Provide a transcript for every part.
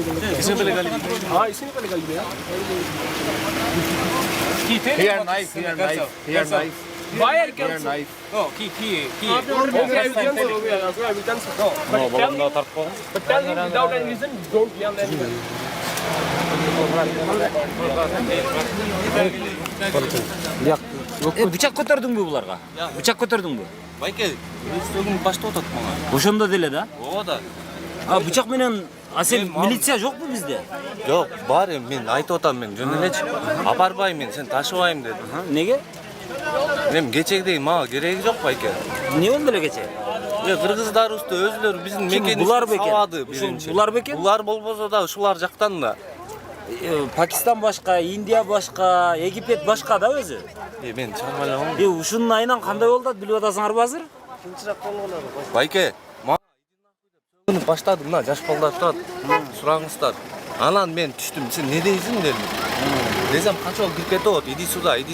इसमें पे लगा लीजिए। हाँ इसी पे लगा लिया। Here knife, here knife, here knife, Why I here cancel? knife. No, key. Okay, I will cancel. Okay, I will cancel. No, but tell him without any reason, don't yell anyway. Бычак көтөрдүңбү буларга? Бычак көтөрдүңбү? Байке, сөгүн башта отат мага. Ошондо деле да? Ооба да. Бычак менен сен милиция жокпу бизде? Жок, бар эми мен айтып атам мен жөн элечи. Апарбайм мен, сен ташыбайм дедим. Неге? Эми кечегидей мага кереги жок байке. Не болду эле кече? Кыргыздарыбызды өзүлөрү биздин мекенибизди булар бекен? сабады Ушул биринчи. булар бекен? Булар болбосо да ушулар жактан да. Пакистан башка, Индия башка, Египет башка да өзү. Мен чыгарып алам. Ушунун айынан кандай болуп атат билип атасыңарбы азыр? Байке, мага баштады мына жаш балдар турат. Сураңыздар. Анан мен түштүм. Сен не дейсиң дедим. Десем канча жол кирип кетип атат. Иди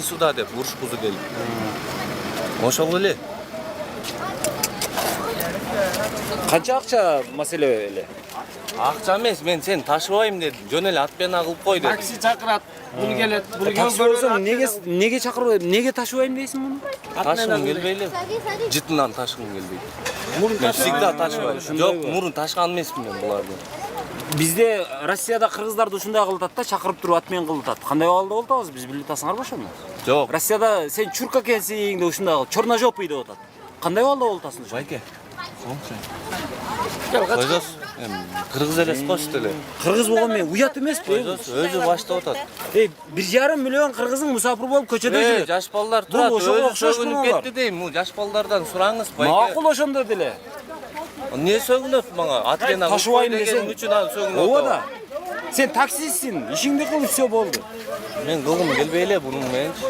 сюда деп урушкузу келип. Ошол эле. Канча акча маселе эле? Акча эмес, мен сен ташыбайм дедим. Жөн эле ат менен кылып кой дедим. Taksi çakırat. Bunu gelet. Bunu Такси болсо неге чакырып, неге ташыбайм дейсиң муну? Ташыгым келбей эле. Жытынан ташыгым келбейт. Мен всегда ташыбайм. Жок, мурун ташыган эмесмин мен буларды. Бизде Россияда кыргыздарды ушундай кылып атат да, чакырып туруп ат менен кылып атат. Кандай абалда болуп атабыз, биз билип атасыңарбы ошону? Жок. Россияда сен чурка экенсиң деп ушундай черножопый деп атат. Кандай абалда болуп атасың ошо? Байке. Койдос. Кыргыз элес го сиз эле. Кыргыз болгон мен уят эмеспи? Койдос, өзү баштап атат. 1,5 миллион кыргыздын мусафир болуп көчөдө жүрөт. Жаш балдар турат, ошого өзү окшош сөгүнүп булар. кетти дейм. Бул жаш балдардан сураңыз, байке. Макул ошондо деле. Не сөгүнөт мага? Ат менен Ташыбайм деген десең. үчүн ал сөгүнөт. Ооба да. Сен таксистсиң, ишиңди кыл, все болду. Мен кылгым келбей эле бунун мененчи.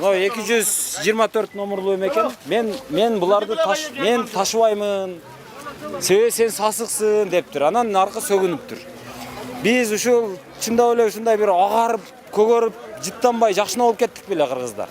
Но 224 номерлуу экен. Мен буларды ташыбаймын. Себеби сен сасыксың дептир. Анан аркы сөгүнүптүр. Биз ушул чындап эле ушундай бир агарып, көгөрүп, жыттанбай жакшына болуп кеттик беле кыргыздар.